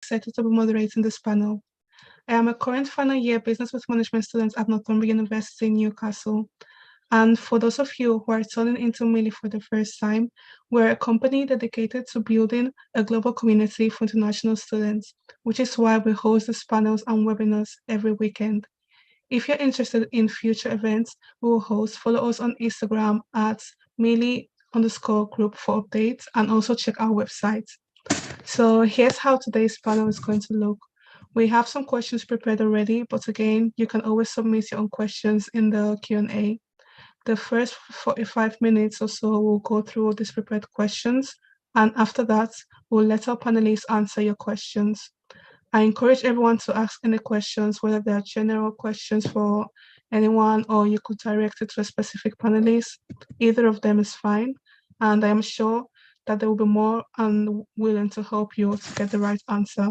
excited to be moderating this panel. I am a current final year business with management student at Northumbria University in Newcastle. And for those of you who are tuning into Millie for the first time, we're a company dedicated to building a global community for international students, which is why we host these panels and webinars every weekend. If you're interested in future events we will host, follow us on Instagram at Millie_group for updates, and also check our website. So here's how today's panel is going to look. We have some questions prepared already, but again, you can always submit your own questions in the Q&A. The first 45 minutes or so, we'll go through these prepared questions, and after that, we'll let our panelists answer your questions. I encourage everyone to ask any questions, whether they are general questions for anyone or you could direct it to a specific panelist. Either of them is fine, and I am sure that they will be more willing to help you to get the right answer.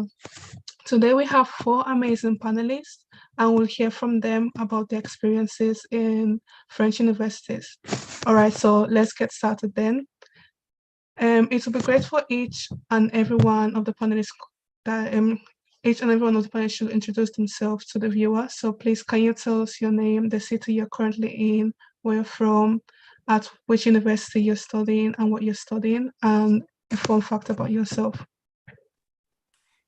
Today we have 4 amazing panelists, and we'll hear from them about their experiences in French universities. All right, so let's get started then. It will be great for each and every one of the panelists that each and every one of the panelists should introduce themselves to the viewer. So please, can you tell us your name, the city you're currently in, where you're from, at which university you're studying, and what you're studying, and a fun fact about yourself.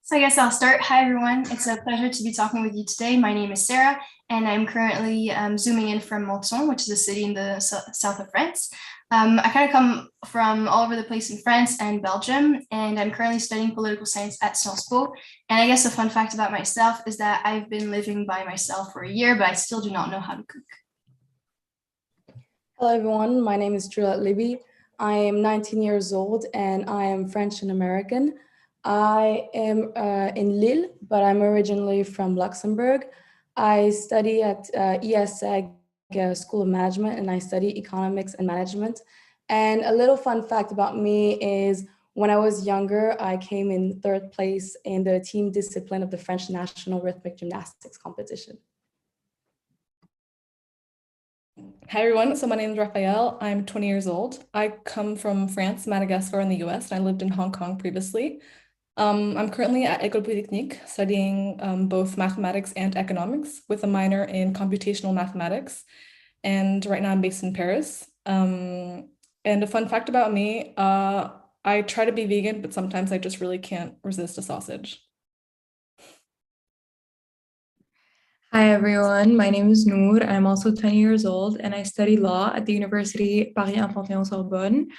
So I guess I'll start. Hi, everyone. It's a pleasure to be talking with you today. My name is Sarah, and I'm currently zooming in from Monton, which is a city in the south of France. I kind of come from all over the place in France and Belgium, and I'm currently studying political science at Sciences Po. And I guess a fun fact about myself is that I've been living by myself for a year, but I still do not know how to cook. Hello, everyone. My name is Juliette Libby. I am 19 years old, and I am French and American. I am in Lille, but I'm originally from Luxembourg. I study at ESEG School of Management, and I study economics and management. And a little fun fact about me is when I was younger, I came in 3rd place in the team discipline of the French National Rhythmic Gymnastics competition. Hi everyone, so my name is Raphael. I'm 20 years old. I come from France, Madagascar, and the US, and I lived in Hong Kong previously. I'm currently at École Polytechnique studying both mathematics and economics with a minor in computational mathematics. And right now I'm based in Paris. And a fun fact about me, I try to be vegan, but sometimes I just really can't resist a sausage. Hi everyone, my name is Noor. I'm also 20 years old and I study law at the University Paris-Panthéon-Sorbonne.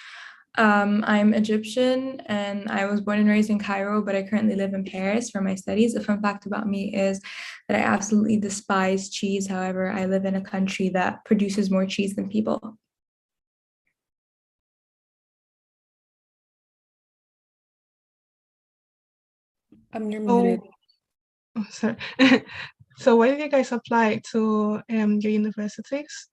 I'm Egyptian and I was born and raised in Cairo, but I currently live in Paris for my studies. A fun fact about me is that I absolutely despise cheese. However, I live in a country that produces more cheese than people. You're muted. Oh, sorry. So why did you guys apply to your universities?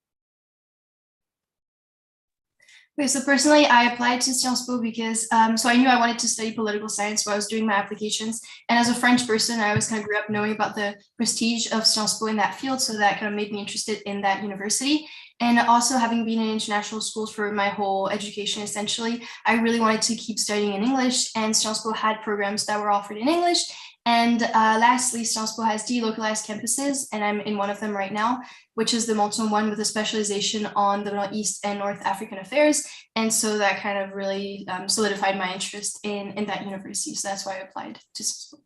Okay, so personally, I applied to Sciences Po because so I knew I wanted to study political science while I was doing my applications. And as a French person, I always kind of grew up knowing about the prestige of Sciences Po in that field. So that kind of made me interested in that university. And also having been in international schools for my whole education, essentially, I really wanted to keep studying in English, and Sciences Po had programs that were offered in English. And lastly, Sciences Po has delocalized campuses, and I'm in one of them right now, which is the Monton one with a specialization on the Middle East and North African affairs. And so that kind of really solidified my interest in that university. So that's why I applied to Sciences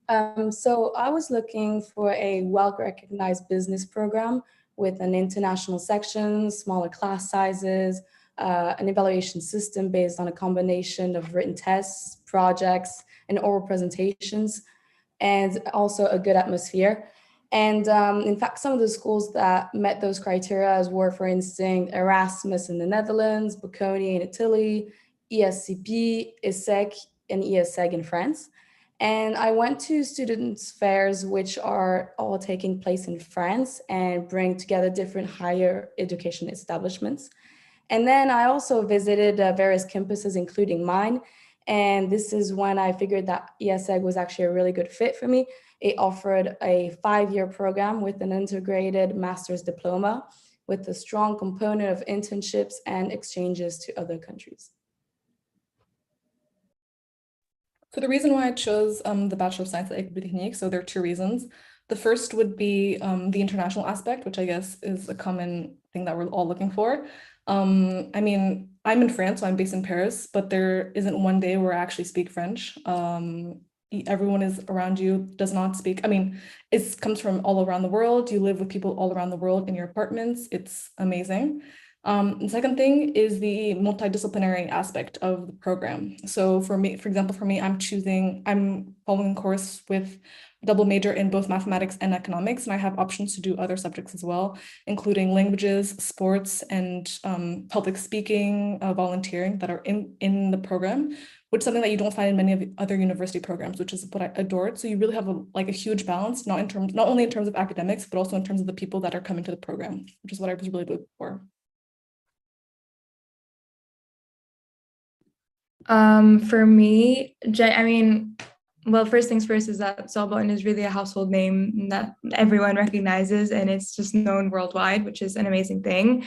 Po. So I was looking for a well-recognized business program with an international section, smaller class sizes, an evaluation system based on a combination of written tests, projects, and oral presentations, and also a good atmosphere. And in fact, some of the schools that met those criteria were, for instance, Erasmus in the Netherlands, Bocconi in Italy, ESCP, ESSEC, and ESSEG in France. And I went to students' fairs, which are all taking place in France and bring together different higher education establishments. And then I also visited various campuses, including mine. And this is when I figured that ESSEG was actually a really good fit for me. It offered a 5-year program with an integrated master's diploma with a strong component of internships and exchanges to other countries. So the reason why I chose the Bachelor of Science at École Polytechnique, so there are two reasons. The first would be the international aspect, which I guess is a common thing that we're all looking for. I mean, I'm in France, so I'm based in Paris, but there isn't one day where I actually speak French. Everyone is around you does not speak. I mean, it comes from all around the world. You live with people all around the world in your apartments. It's amazing. The second thing is the multidisciplinary aspect of the program. So for me, for example, I'm following a course with double major in both mathematics and economics, and I have options to do other subjects as well, including languages, sports, and public speaking, volunteering that are in the program, which is something that you don't find in many of the other university programs, which is what I adored. So you really have a huge balance, not only in terms of academics, but also in terms of the people that are coming to the program, which is what I was really looking for. For me, I mean, well, first things first is that Sorbonne is really a household name that everyone recognizes, and it's just known worldwide, which is an amazing thing.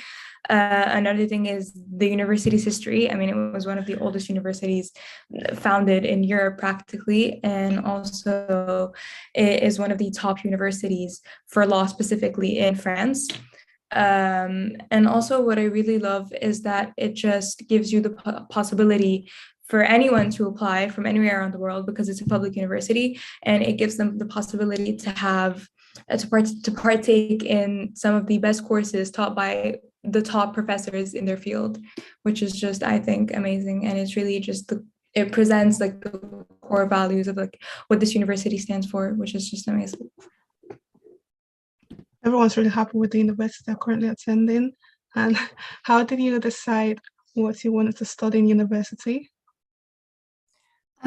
Another thing is the university's history. I mean, it was one of the oldest universities founded in Europe practically, and also it is one of the top universities for law specifically in France. And also what I really love is that it just gives you the possibility for anyone to apply from anywhere around the world because it's a public university, and it gives them the possibility to have to partake in some of the best courses taught by the top professors in their field, which is just, I think, amazing. And it's really just it presents like the core values of like what this university stands for, which is just amazing. Everyone's really happy with the university they're currently attending. And how did you decide what you wanted to study in university?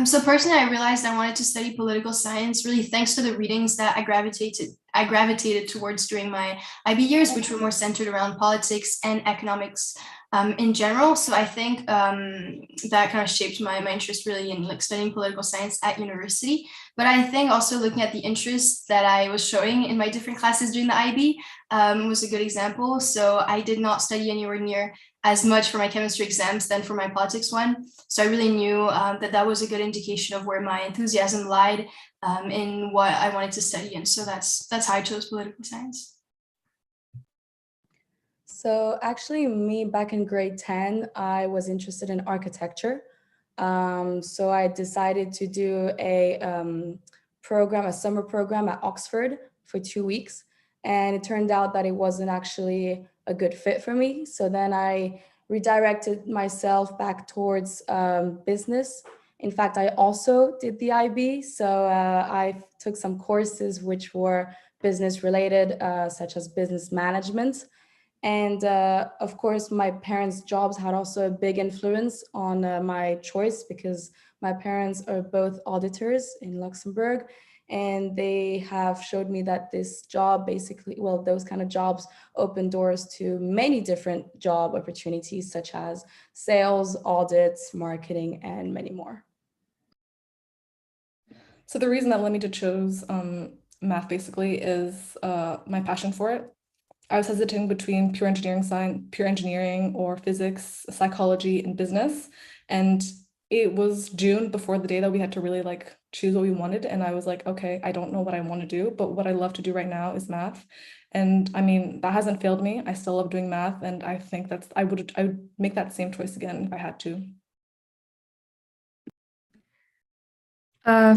So personally, I realized I wanted to study political science really thanks to the readings that I gravitated towards during my IB years, which were more centered around politics and economics in general. So I think that kind of shaped my interest really in like studying political science at university. But I think also looking at the interest that I was showing in my different classes during the IB was a good example. So I did not study anywhere near as much for my chemistry exams than for my politics one. So I really knew that was a good indication of where my enthusiasm lied in what I wanted to study. And so that's how I chose political science. So actually me back in grade 10, I was interested in architecture. So I decided to do a summer program at Oxford for 2 weeks. And it turned out that it wasn't actually a good fit for me. So then I redirected myself back towards business. In fact, I also did the IB. So I took some courses which were business related, such as business management. And of course, my parents' jobs had also a big influence on my choice because my parents are both auditors in Luxembourg. And they have showed me that this job basically, well, those kind of jobs open doors to many different job opportunities, such as sales, audits, marketing, and many more. So the reason that led me to choose math basically is my passion for it. I was hesitating between pure engineering or physics, psychology, and business. And it was June before the day that we had to really like choose what we wanted. And I was like, okay, I don't know what I want to do, but what I love to do right now is math. And I mean, that hasn't failed me. I still love doing math. And I think I would make that same choice again if I had to.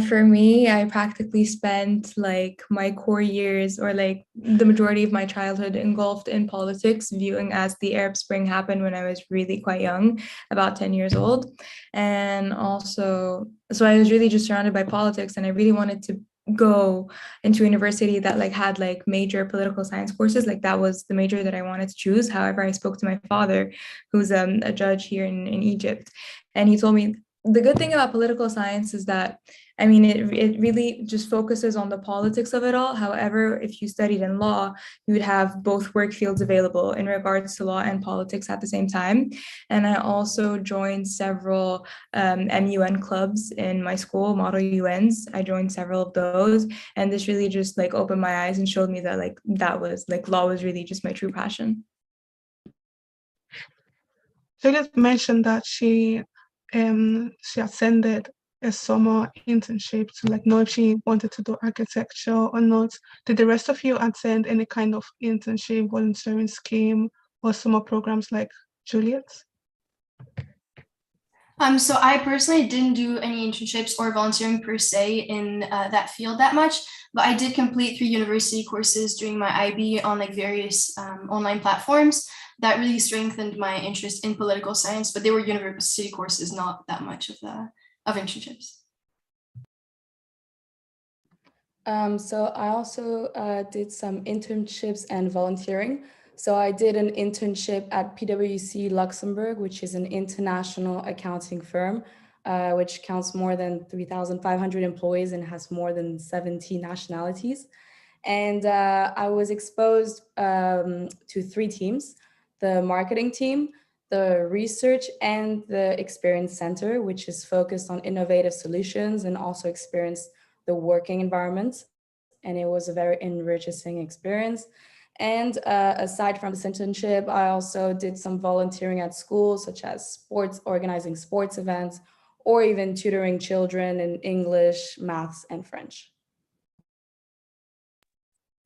For me, I practically spent like my core years or like the majority of my childhood engulfed in politics, viewing as the Arab Spring happened when I was really quite young, about 10 years old. And also, so I was really just surrounded by politics, and I really wanted to go into a university that like had like major political science courses. Like that was the major that I wanted to choose. However, I spoke to my father, who's a judge here in Egypt, and he told me the good thing about political science is that, I mean, it really just focuses on the politics of it all. However, if you studied in law, you would have both work fields available in regards to law and politics at the same time. And I also joined several MUN clubs in my school, Model UNs. I joined several of those. And this really just like opened my eyes and showed me that like that was like law was really just my true passion. Juliet mentioned that she attended a summer internship to like know if she wanted to do architecture or not. Did the rest of you attend any kind of internship, volunteering scheme, or summer programs like Juliet? So I personally didn't do any internships or volunteering per se in that field that much, but I did complete 3 university courses during my IB on like various online platforms that really strengthened my interest in political science, but they were university courses, not that much of internships. So I also did some internships and volunteering. So I did an internship at PwC Luxembourg, which is an international accounting firm, which counts more than 3,500 employees and has more than 70 nationalities. And I was exposed to 3 teams: the marketing team, the research, and the experience center, which is focused on innovative solutions and also experienced the working environment. And it was a very enriching experience. And aside from this internship, I also did some volunteering at schools, such as organizing sports events, or even tutoring children in English, maths, and French.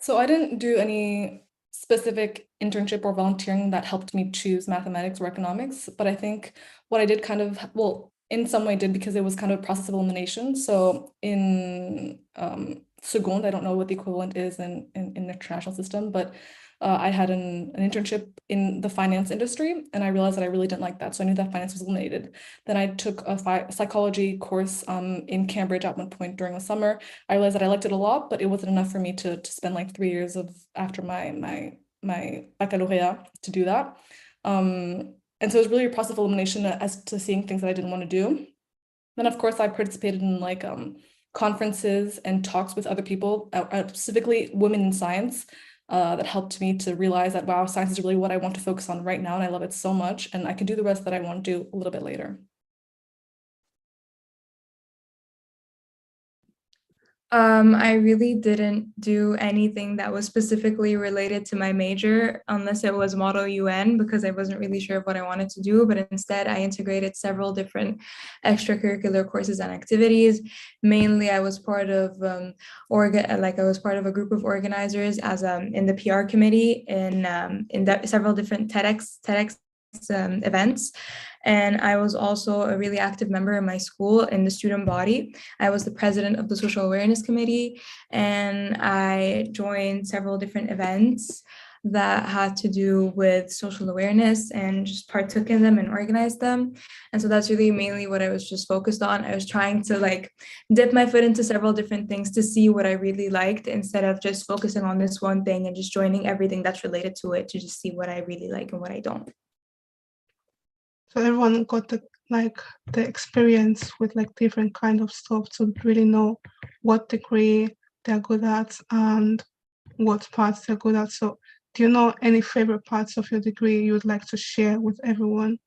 So I didn't do any specific internship or volunteering that helped me choose mathematics or economics, but I think what I did kind of, well, in some way did, because it was kind of a process of elimination. So in seconde, I don't know what the equivalent is in the international system, but I had an internship in the finance industry, and I realized that I really didn't like that. So I knew that finance was eliminated. Then I took a psychology course in Cambridge at one point during the summer. I realized that I liked it a lot, but it wasn't enough for me to spend like 3 years after my baccalaureate to do that. And so it was really a process of elimination as to seeing things that I didn't want to do. Then, of course, I participated in like conferences and talks with other people, specifically women in science, that helped me to realize that, wow, science is really what I want to focus on right now, and I love it so much, and I can do the rest that I want to do a little bit later. I really didn't do anything that was specifically related to my major, unless it was Model UN, because I wasn't really sure what I wanted to do. But instead, I integrated several different extracurricular courses and activities. Mainly, I was part of I was part of a group of organizers as in the PR committee in several different TEDx events. And I was also a really active member in my school in the student body. I was the president of the social awareness committee, and I joined several different events that had to do with social awareness and just partook in them and organized them. And so that's really mainly what I was just focused on. I was trying to like dip my foot into several different things to see what I really liked, instead of just focusing on this one thing and just joining everything that's related to it to just see what I really like and what I don't. So everyone got the experience with like different kind of stuff to really know what degree they're good at and what parts they're good at. So do you know any favorite parts of your degree you would like to share with everyone?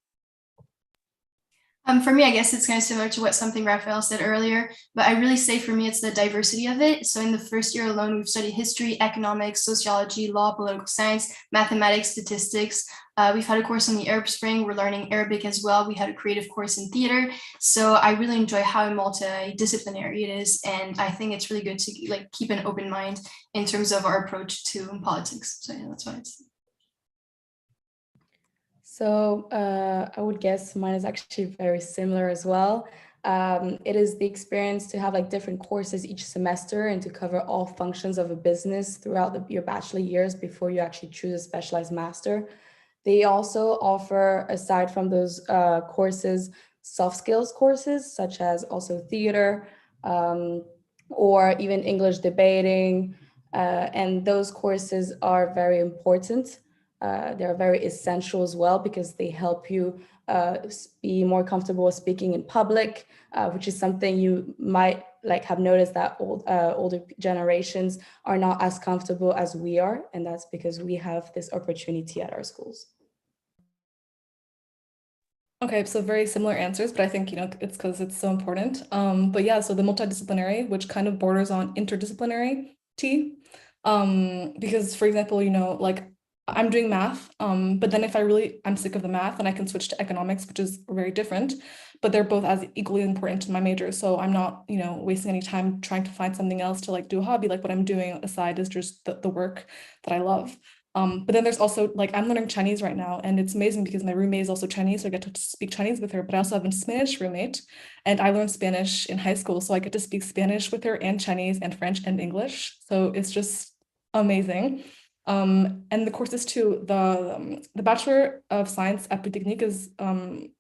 For me, I guess it's kind of similar to what something Raphael said earlier, but I really say for me, it's the diversity of it. So in the first year alone, we've studied history, economics, sociology, law, political science, mathematics, statistics. We've had a course on the Arab Spring. We're learning Arabic as well. We had a creative course in theater. So I really enjoy how multidisciplinary it is. And I think it's really good to like keep an open mind in terms of our approach to politics. So yeah, that's what I'd say. So I would guess mine is actually very similar as well. It is the experience to have like different courses each semester and to cover all functions of a business throughout your bachelor years before you actually choose a specialized master. They also offer, aside from those courses, soft skills courses, such as also theater or even English debating. And those courses are very important. They're very essential as well because they help you be more comfortable speaking in public, which is something you might like have noticed that older generations are not as comfortable as we are, and that's because we have this opportunity at our schools. Okay, so very similar answers, but I think, it's because it's so important. But yeah, so the multidisciplinary, which kind of borders on interdisciplinarity, because for example, like I'm doing math, but then if I'm sick of the math, then I can switch to economics, which is very different, but they're both as equally important to my major. So I'm not, wasting any time trying to find something else to like do a hobby. Like what I'm doing aside is just the work that I love. But then there's also like, I'm learning Chinese right now, and it's amazing because my roommate is also Chinese, so I get to speak Chinese with her, but I also have a Spanish roommate, and I learned Spanish in high school, so I get to speak Spanish with her and Chinese and French and English. So it's just amazing. And the courses too, the Bachelor of Science at Polytechnique is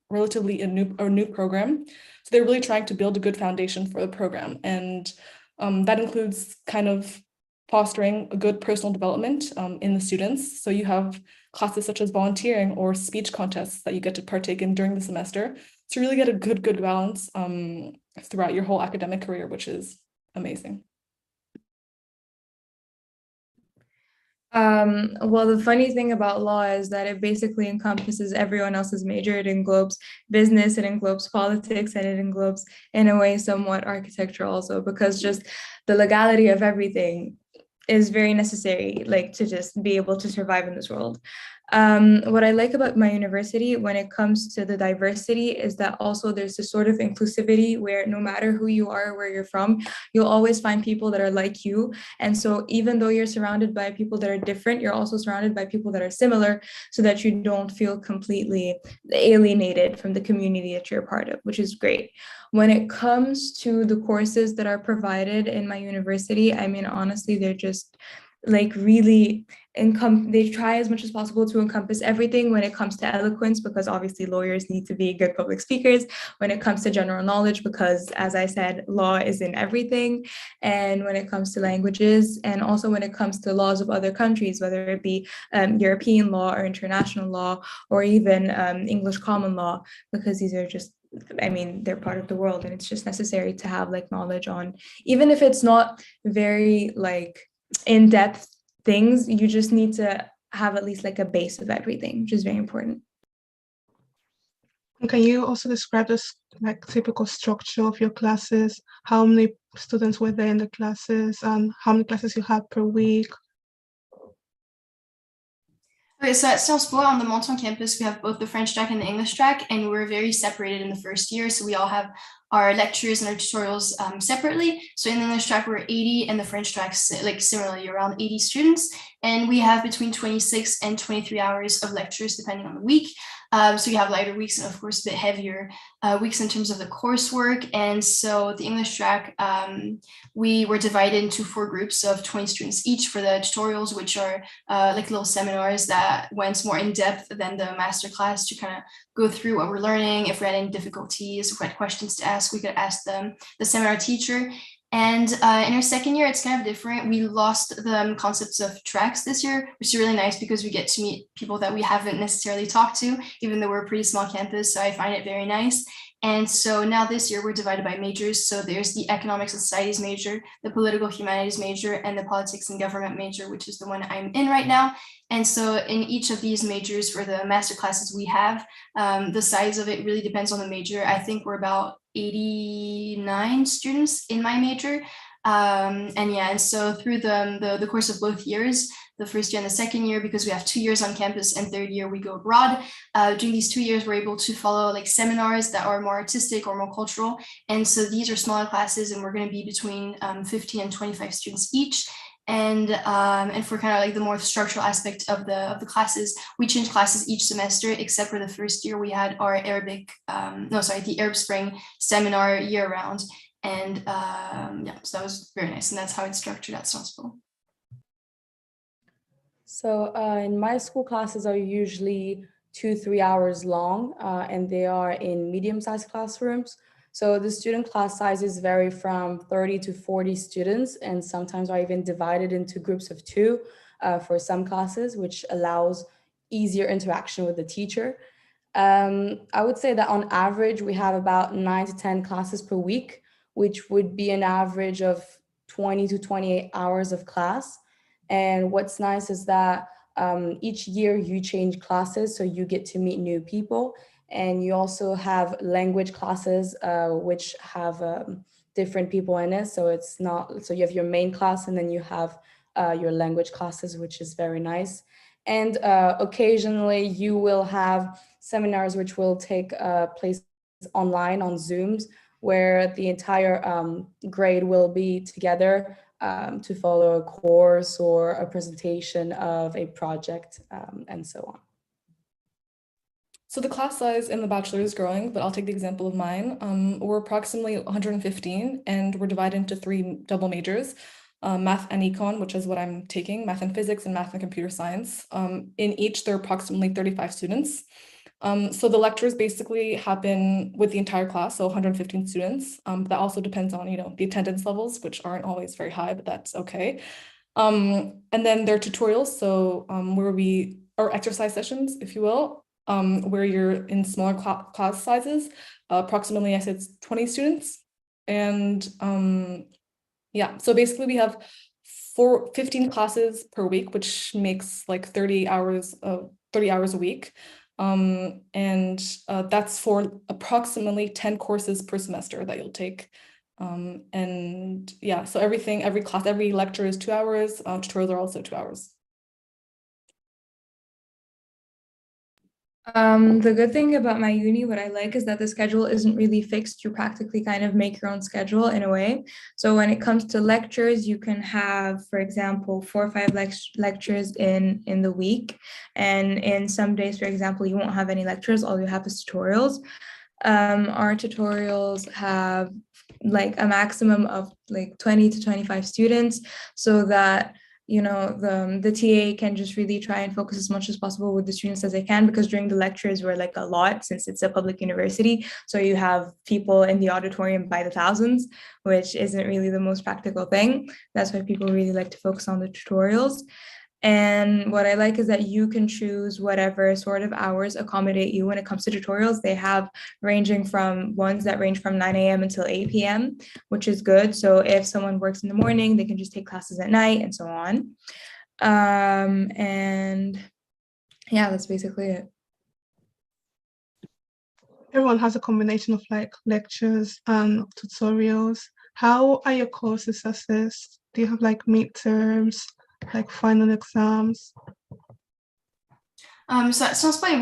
relatively a new program. So they're really trying to build a good foundation for the program. And that includes kind of fostering a good personal development in the students. So you have classes such as volunteering or speech contests that you get to partake in during the semester to really get a good balance throughout your whole academic career, which is amazing. Well, the funny thing about law is that it basically encompasses everyone else's major. It englobes business, it englobes politics, and it englobes, in a way, somewhat architecture also, because just the legality of everything is very necessary, like to just be able to survive in this world. What I like about my university when it comes to the diversity is that also there's this sort of inclusivity where no matter who you are, where you're from, you'll always find people that are like you. And so even though you're surrounded by people that are different, you're also surrounded by people that are similar, so that you don't feel completely alienated from the community that you're a part of, which is great. When it comes to the courses that are provided in my university, I mean, honestly, they're just like really they try as much as possible to encompass everything when it comes to eloquence, because obviously lawyers need to be good public speakers, when it comes to general knowledge, because as I said, law is in everything, and when it comes to languages, and also when it comes to laws of other countries, whether it be European law or international law, or even English common law, because these are just, I mean, they're part of the world, and it's just necessary to have like knowledge on, even if it's not very like in-depth things, you just need to have at least like a base of everything, which is very important. Can you also describe this like typical structure of your classes? How many students were there in the classes, and how many classes you had per week? Okay, so at Sciences Po on the Menton campus, we have both the French track and the English track, and we're very separated in the first year. So we all have our lectures and our tutorials separately. So in the English track, we're 80, and the French track, like similarly, around 80 students. And we have between 26 and 23 hours of lectures, depending on the week. So you have lighter weeks and of course a bit heavier weeks in terms of the coursework. And so the English track, we were divided into 4 groups of 20 students each for the tutorials, which are like little seminars that went more in depth than the masterclass to kind of go through what we're learning. If we had any difficulties, if we had questions to ask, we could ask them, the seminar teacher. And in our second year, it's kind of different. We lost the concepts of tracks this year, which is really nice because we get to meet people that we haven't necessarily talked to, even though we're a pretty small campus. So I find it very nice. And so now this year we're divided by majors. So there's the economics and societies major, the political humanities major, and the politics and government major, which is the one I'm in right now. And so in each of these majors for the master classes we have, the size of it really depends on the major. I think we're about 89 students in my major. And so through the course of both years, the first year and the second year, because we have 2 years on campus and third year we go abroad. During these 2 years, we're able to follow like seminars that are more artistic or more cultural. And so these are smaller classes, and we're going to be between 15 and 25 students each. And for kind of like the more structural aspect of the classes, we change classes each semester, except for the first year we had our the Arab Spring seminar year round. And so that was very nice. And that's how it's structured at Sciences Po. So in my school, classes are usually 2-3 hours long, and they are in medium-sized classrooms. So the student class sizes vary from 30 to 40 students, and sometimes are even divided into groups of 2 for some classes, which allows easier interaction with the teacher. I would say that on average, we have about 9 to 10 classes per week, which would be an average of 20 to 28 hours of class. And what's nice is that each year you change classes, so you get to meet new people. And you also have language classes, which have different people in it. So it's not, so you have your main class, and then you have your language classes, which is very nice. And occasionally you will have seminars which will take place online on Zooms, where the entire grade will be together to follow a course or a presentation of a project and so on. So the class size in the bachelor is growing, but I'll take the example of mine. We're approximately 115, and we're divided into 3 double majors, math and econ, which is what I'm taking, math and physics and math and computer science. In each, there are approximately 35 students. So the lectures basically happen with the entire class, so 115 students. That also depends on, the attendance levels, which aren't always very high, but that's okay. And then there are tutorials, so or exercise sessions, if you will, where you're in smaller class sizes, approximately, I said 20 students. And yeah, so basically we have 15 classes per week, which makes like 30 hours a week. And that's for approximately 10 courses per semester that you'll take. And yeah, so every class, every lecture is 2 hours, tutorials are also 2 hours. The good thing about my uni, what I like is that the schedule isn't really fixed. You practically kind of make your own schedule in a way. So when it comes to lectures, you can have, for example, 4 or 5 lectures in the week. And in some days, for example, you won't have any lectures, all you have is tutorials. Our tutorials have like a maximum of like 20 to 25 students, so that the TA can just really try and focus as much as possible with the students as they can, because during the lectures we're like a lot, since it's a public university, so you have people in the auditorium by the thousands, which isn't really the most practical thing. That's why people really like to focus on the tutorials. And what I like is that you can choose whatever sort of hours accommodate you when it comes to tutorials. They have ranging from ones that range from 9 a.m. until 8 p.m., which is good. So if someone works in the morning, they can just take classes at night and so on. And yeah, that's basically it. Everyone has a combination of like lectures and tutorials. How are your courses assessed? Do you have like midterms, like final exams? So that sounds like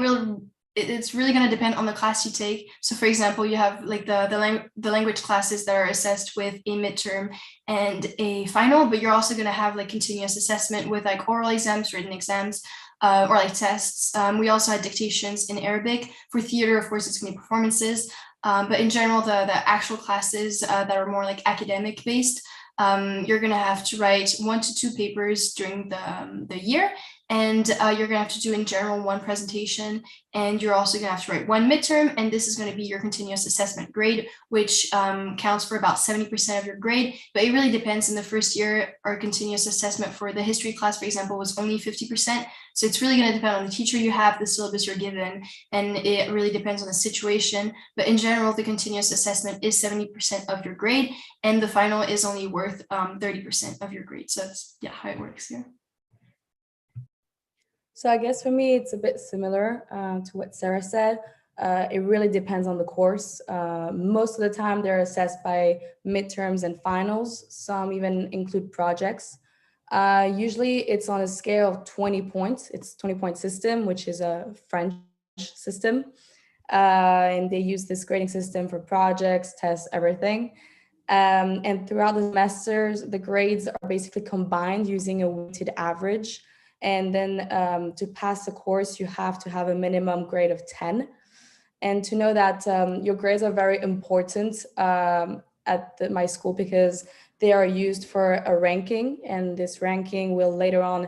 it's really going to depend on the class you take. So for example, you have like the language classes that are assessed with a midterm and a final, but you're also going to have like continuous assessment with like oral exams, written exams, or like tests. We also had dictations in Arabic. For theater, of course, it's going to be performances. But in general, the actual classes that are more like academic based, you're going to have to write 1 to 2 papers during the year. And you're going to have to do in general 1 presentation, and you're also going to have to write 1 midterm, and this is going to be your continuous assessment grade, which counts for about 70% of your grade. But it really depends. In the first year, our continuous assessment for the history class, for example, was only 50%. So it's really going to depend on the teacher you have, the syllabus you're given, and it really depends on the situation. But in general, the continuous assessment is 70% of your grade, and the final is only worth 30% of your grade. So that's how it works here. So I guess for me, it's a bit similar to what Sarah said. It really depends on the course. Most of the time they're assessed by midterms and finals. Some even include projects. Usually it's on a scale of 20 points. It's 20-point system, which is a French system. And they use this grading system for projects, tests, everything. And throughout the semesters, the grades are basically combined using a weighted average. And then to pass the course, you have to have a minimum grade of 10. And to know that your grades are very important at my school, because they are used for a ranking, and this ranking will later on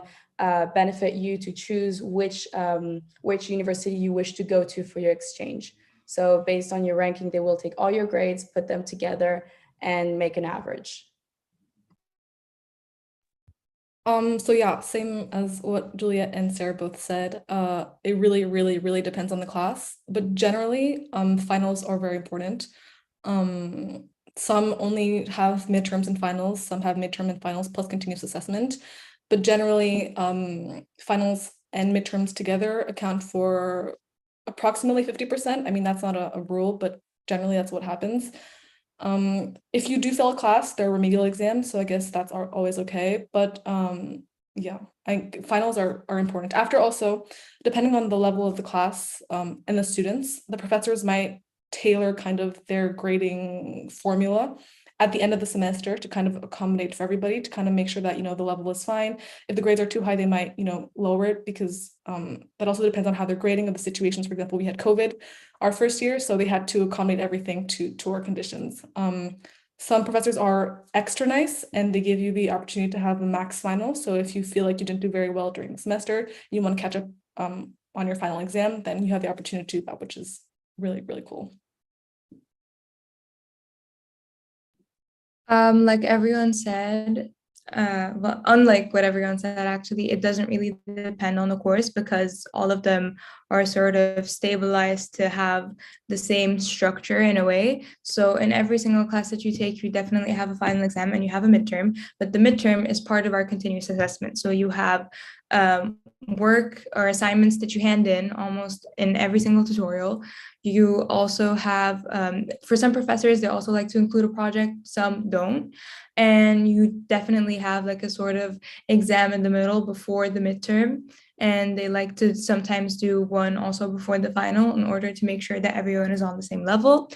benefit you to choose which university you wish to go to for your exchange. So based on your ranking, they will take all your grades, put them together, and make an average. So yeah, same as what Juliet and Sarah both said. It really, really, really depends on the class, but generally, finals are very important. Some only have midterms and finals, some have midterm and finals plus continuous assessment, but generally, finals and midterms together account for approximately 50%. I mean, that's not a rule, but generally that's what happens. If you do fail a class, there are remedial exams, so I guess that's always okay. But yeah, finals are important. After also, depending on the level of the class and the students, the professors might tailor kind of their grading formula at the end of the semester to kind of accommodate for everybody, to kind of make sure that, the level is fine. If the grades are too high, they might, lower it, because that also depends on how they're grading of the situations. For example, we had COVID our first year, so they had to accommodate everything to our conditions. Some professors are extra nice and they give you the opportunity to have a max final. So if you feel like you didn't do very well during the semester, you want to catch up on your final exam, then you have the opportunity to do that, which is really, really cool. Like everyone said, well, unlike what everyone said, actually, it doesn't really depend on the course because all of them are sort of stabilized to have the same structure in a way. So in every single class that you take, you definitely have a final exam and you have a midterm, but the midterm is part of our continuous assessment. So you have work or assignments that you hand in almost in every single tutorial. You also have, for some professors, they also like to include a project, some don't. And you definitely have like a sort of exam in the middle before the midterm. And they like to sometimes do one also before the final in order to make sure that everyone is on the same level.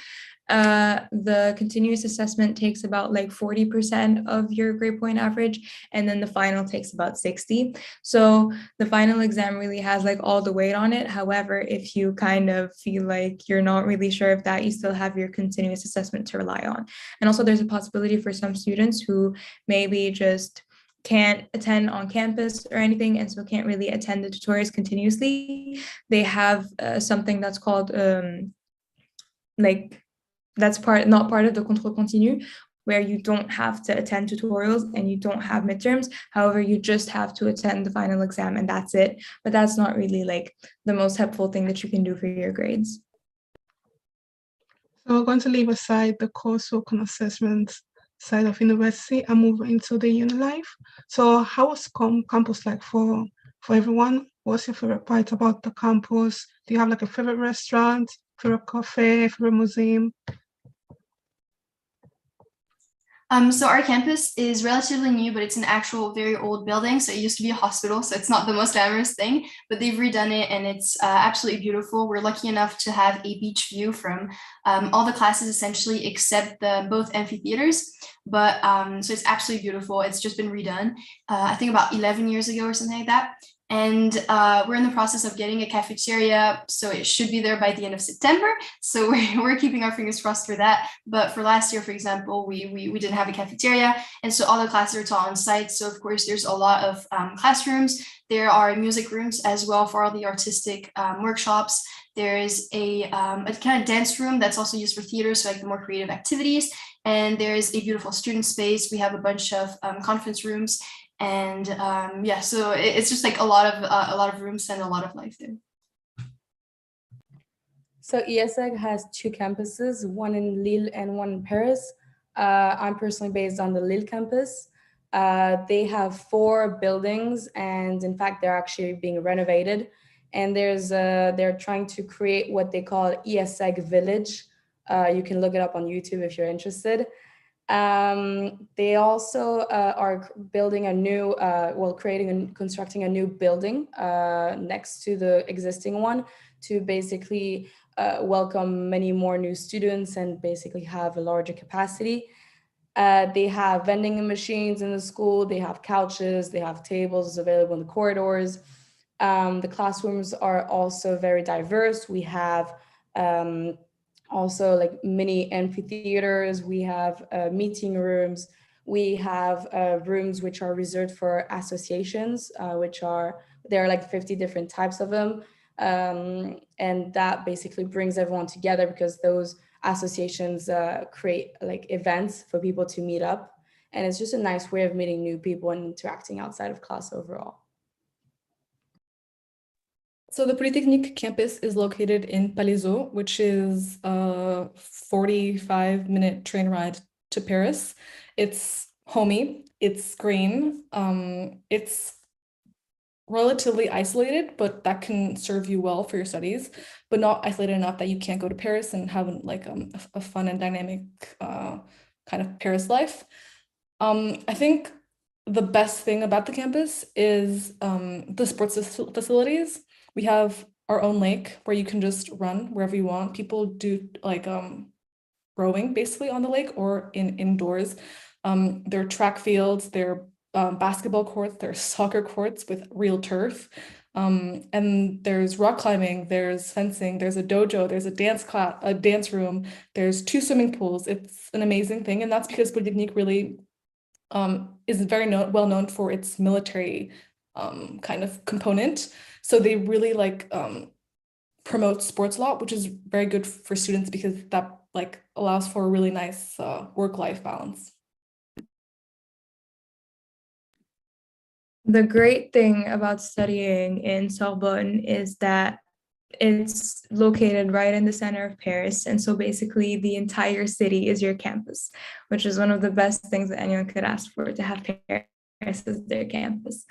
The continuous assessment takes about like 40% of your grade point average, and then the final takes about 60. So the final exam really has like all the weight on it. However, if you kind of feel like you're not really sure of that, you still have your continuous assessment to rely on. And also there's a possibility for some students who maybe just can't attend on campus or anything, and so can't really attend the tutorials continuously. They have something that's called like that's not part of the contrôle continu, where you don't have to attend tutorials and you don't have midterms. However, you just have to attend the final exam and that's it. But that's not really like the most helpful thing that you can do for your grades. So we're going to leave aside the coursework and assessment side of university and move into the uni life. So how was campus like for everyone? What's your favorite part about the campus? Do you have like a favorite restaurant, favorite cafe, favorite museum? So our campus is relatively new, but it's an actual very old building. So it used to be a hospital, so it's not the most glamorous thing, but they've redone it and it's absolutely beautiful. We're lucky enough to have a beach view from all the classes essentially, except both amphitheaters. But so it's absolutely beautiful. It's just been redone, I think about 11 years ago or something like that. And we're in the process of getting a cafeteria, so it should be there by the end of September. So we're keeping our fingers crossed for that. But for last year, for example, we didn't have a cafeteria, and so all the classes are taught on site. So of course, there's a lot of classrooms. There are music rooms as well for all the artistic workshops. There is a kind of dance room that's also used for theater, so like the more creative activities. And there's a beautiful student space. We have a bunch of conference rooms. And yeah, so it's just like a lot of rooms and a lot of life there. So ESEG has two campuses, one in Lille and one in Paris. I'm personally based on the Lille campus. They have 4 buildings, and in fact, they're actually being renovated. And they're trying to create what they call ESEG Village. You can look it up on YouTube if you're interested. They also are building a new, constructing a new building next to the existing one to basically welcome many more new students and basically have a larger capacity. They have vending machines in the school, they have couches, they have tables available in the corridors. The classrooms are also very diverse. We have also like mini amphitheaters, we have meeting rooms, we have rooms which are reserved for associations, there are like 50 different types of them. And that basically brings everyone together because those associations create like events for people to meet up. And it's just a nice way of meeting new people and interacting outside of class overall. So the Polytechnique campus is located in Palaiseau, which is a 45-minute train ride to Paris. It's homey, it's green, it's relatively isolated, but that can serve you well for your studies, but not isolated enough that you can't go to Paris and have like a fun and dynamic kind of Paris life. I think the best thing about the campus is the sports facilities. We have our own lake where you can just run wherever you want. People do like rowing basically on the lake or indoors. There are track fields, there are basketball courts, there are soccer courts with real turf. And there's rock climbing, there's fencing, there's a dojo, there's a dance class, a dance room, there's 2 swimming pools. It's an amazing thing, and that's because Polytechnique really is very well known for its military kind of component. So they really like promote sports a lot, which is very good for students because that like allows for a really nice work-life balance. The great thing about studying in Sorbonne is that it's located right in the center of Paris. And so basically the entire city is your campus, which is one of the best things that anyone could ask for, to have Paris as their campus.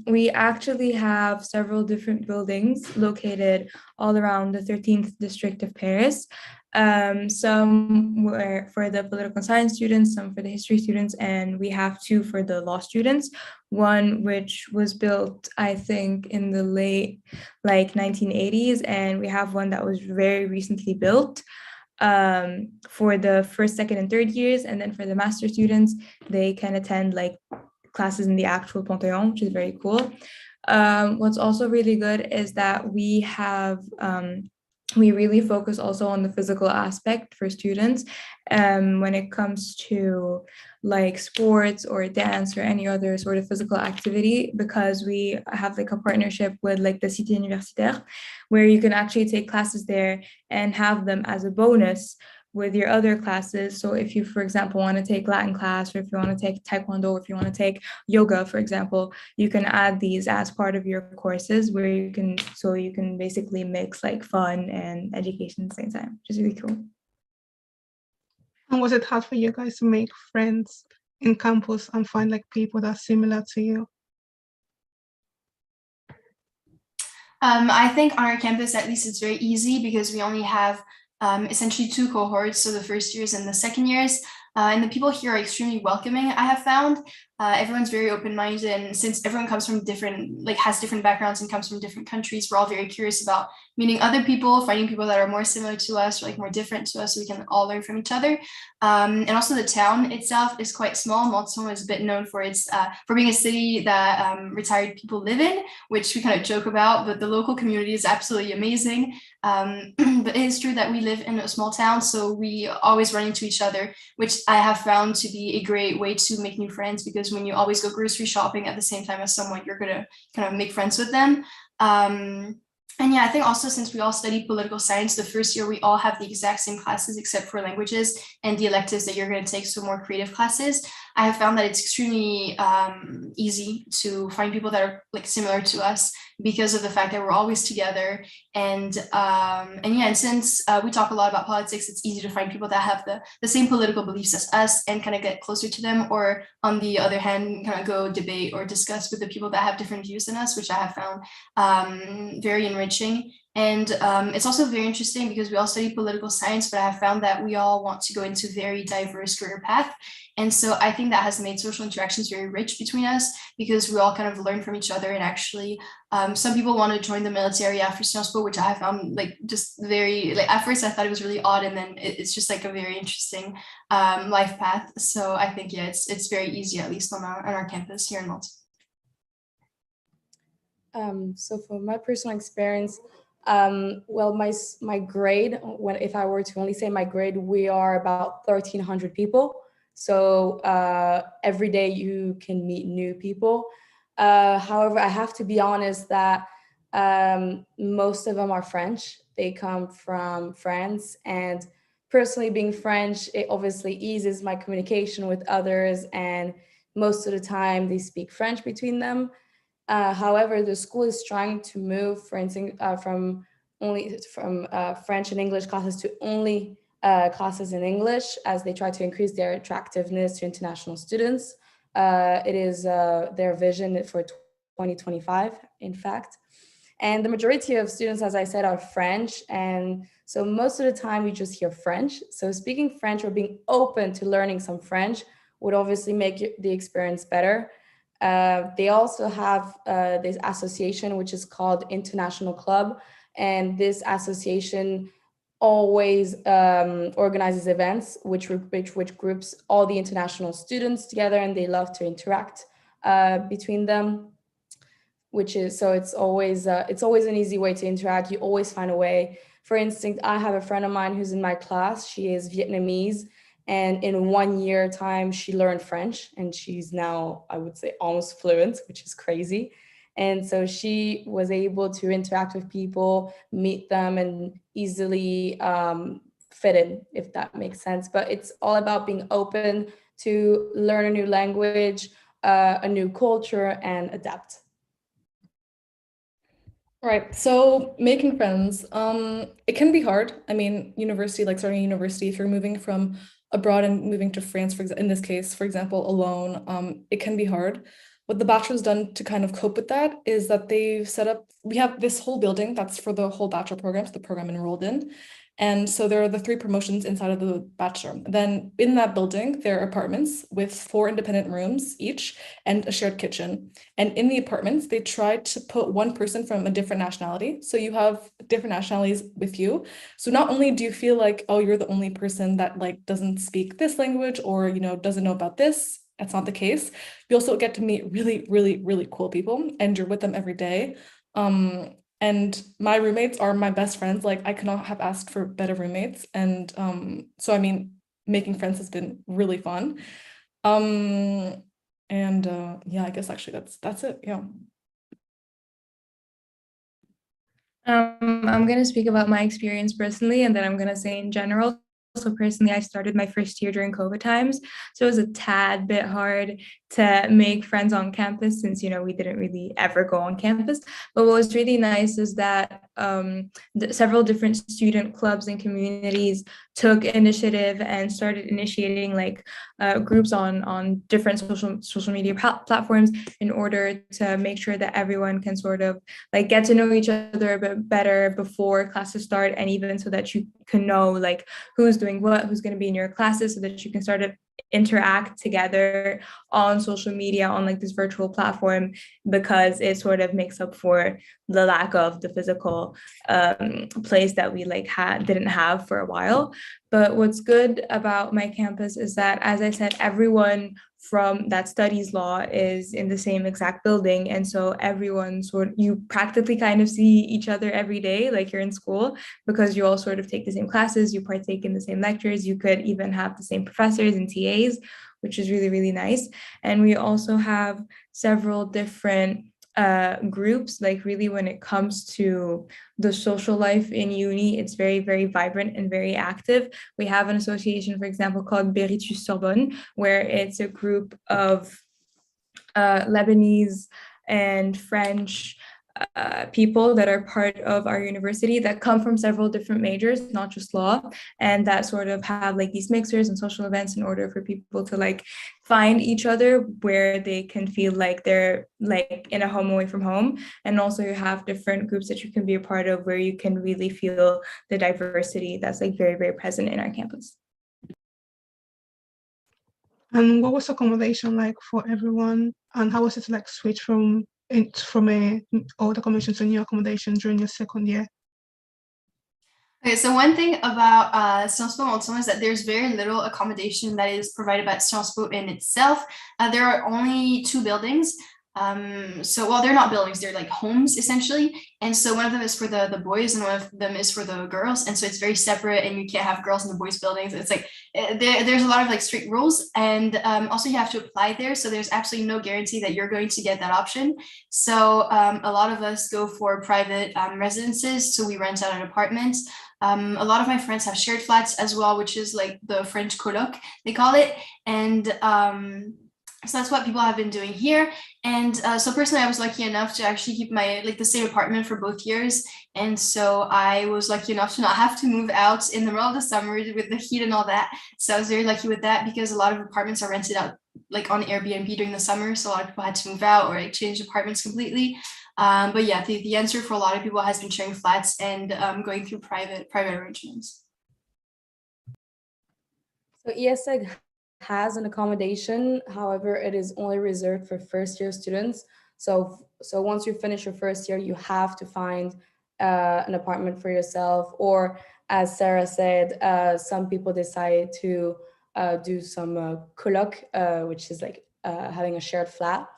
We actually have several different buildings located all around the 13th district of Paris. Some were for the political science students, some for the history students, and we have 2 for the law students. One which was built, I think, in the late 1980s, and we have one that was very recently built for the first, second, and third years. And then for the master students, they can attend classes in the actual Panthéon, which is very cool. What's also really good is that we have we really focus also on the physical aspect for students when it comes to sports or dance or any other sort of physical activity, because we have a partnership with the Cité Universitaire, where you can actually take classes there and have them as a bonus with your other classes. So if you, for example, want to take Latin class, or if you want to take Taekwondo, or if you want to take yoga, for example, you can add these as part of your courses, where you can basically mix fun and education at the same time, which is really cool. And was it hard for you guys to make friends in campus and find people that are similar to you? I think on our campus, at least, it's very easy because we only have essentially 2 cohorts, so the first years and the second years. And the people here are extremely welcoming, I have found. Everyone's very open-minded, and since everyone comes from has different backgrounds and comes from different countries, we're all very curious about meeting other people, finding people that are more similar to us or more different to us, so we can all learn from each other. And also the town itself is quite small. Monton is a bit known for for being a city that retired people live in, which we kind of joke about, but the local community is absolutely amazing. But it is true that we live in a small town, so we always run into each other, which I have found to be a great way to make new friends, because when you always go grocery shopping at the same time as someone, you're gonna kind of make friends with them. And yeah, I think also, since we all study political science, the first year we all have the exact same classes except for languages and the electives that you're going to take, so more creative classes. I have found that it's extremely easy to find people that are similar to us, because of the fact that we're always together. And since we talk a lot about politics, it's easy to find people that have the same political beliefs as us and kind of get closer to them, or on the other hand, kind of go debate or discuss with the people that have different views than us, which I have found very enriching. And it's also very interesting because we all study political science, but I have found that we all want to go into very diverse career paths. And so I think that has made social interactions very rich between us, because we all kind of learn from each other. And actually, some people want to join the military after Sciences Po, which I have found just very, at first I thought it was really odd, and then it's just a very interesting life path. So I think, yeah, it's very easy, at least on our campus here in Malta. So for my personal experience, well, my grade, if I were to only say my grade, we are about 1,300 people. So every day you can meet new people. However, I have to be honest that most of them are French. They come from France, and personally, being French, it obviously eases my communication with others, and most of the time they speak French between them. However, the school is trying to move, for instance, from French and English classes to only classes in English, as they try to increase their attractiveness to international students. It is their vision for 2025, in fact. And the majority of students, as I said, are French. And so most of the time we just hear French. So speaking French or being open to learning some French would obviously make the experience better. They also have this association, which is called International Club. And this association always organizes events which groups all the international students together, and they love to interact between them, which is, so it's always an easy way to interact. You always find a way. For instance, I have a friend of mine who's in my class. She is Vietnamese, and in 1 year time, she learned French, and she's now, I would say, almost fluent, which is crazy. And so she was able to interact with people, meet them, and easily fit in, if that makes sense. But it's all about being open to learn a new language, a new culture, and adapt. Right. So making friends, it can be hard. I mean, university, like starting a university, if you're moving from abroad and moving to France, in this case, for example, alone, it can be hard. What the bachelor's done to kind of cope with that is that they've set up, we have this whole building that's for the whole bachelor program, so the program enrolled in. And so there are the 3 promotions inside of the bachelor. Then in that building, there are apartments with 4 independent rooms each and a shared kitchen. And in the apartments, they try to put one person from a different nationality. So you have different nationalities with you. So not only do you feel like, oh, you're the only person that like doesn't speak this language or, you know, doesn't know about this. That's not the case. You also get to meet really, really, really cool people, and you're with them every day. And my roommates are my best friends. Like, I could not have asked for better roommates. And so, I mean, making friends has been really fun. Yeah, I guess actually that's it. Yeah. I'm going to speak about my experience personally, and then I'm going to say in general. So personally, I started my first year during COVID times. So it was a tad bit hard to make friends on campus since, you know, we didn't really ever go on campus. But what was really nice is that several different student clubs and communities took initiative and started initiating like groups on different social media platforms in order to make sure that everyone can sort of like get to know each other a bit better before classes start, and even so that you can know like who's doing what, who's going to be in your classes, so that you can start to interact together on social media on like this virtual platform, because it sort of makes up for the lack of the physical place that we like didn't have for a while. But what's good about my campus is that, as I said, everyone from that studies law is in the same exact building, and so everyone you practically kind of see each other every day like you're in school, because you all sort of take the same classes, you partake in the same lectures, you could even have the same professors and TAs, which is really, really nice. And we also have several different groups. Like really, when it comes to the social life in uni, it's very, very vibrant and very active. We have an association, for example, called Beritus Sorbonne, where it's a group of Lebanese and French people that are part of our university that come from several different majors, not just law, and that sort of have like these mixers and social events in order for people to like find each other where they can feel like they're like in a home away from home. And also you have different groups that you can be a part of where you can really feel the diversity that's like very, very present in our campus. And what was accommodation like for everyone? And how was it to like switch from a old accommodation to new accommodation during your second year? Okay, so one thing about Sciences Po Monton is that there's very little accommodation that is provided by Sciences Po in itself. There are only 2 buildings. So, well, they're not buildings, they're like homes essentially. And so one of them is for the boys and one of them is for the girls. And so it's very separate, and you can't have girls in the boys' buildings. It's like there's a lot of like strict rules, and also you have to apply there. So there's absolutely no guarantee that you're going to get that option. So a lot of us go for private residences. So we rent out an apartment. A lot of my friends have shared flats as well, which is like the French coloc, they call it. And so that's what people have been doing here. And so personally, I was lucky enough to actually keep my the same apartment for both years. And so I was lucky enough to not have to move out in the middle of the summer with the heat and all that. So I was very lucky with that, because a lot of apartments are rented out like on Airbnb during the summer. So a lot of people had to move out or like change apartments completely. But yeah, the answer for a lot of people has been sharing flats and going through private arrangements. So ESEG has an accommodation. However, it is only reserved for first year students. So once you finish your first year, you have to find an apartment for yourself, or as Sarah said, some people decide to do some coloc, which is like having a shared flat.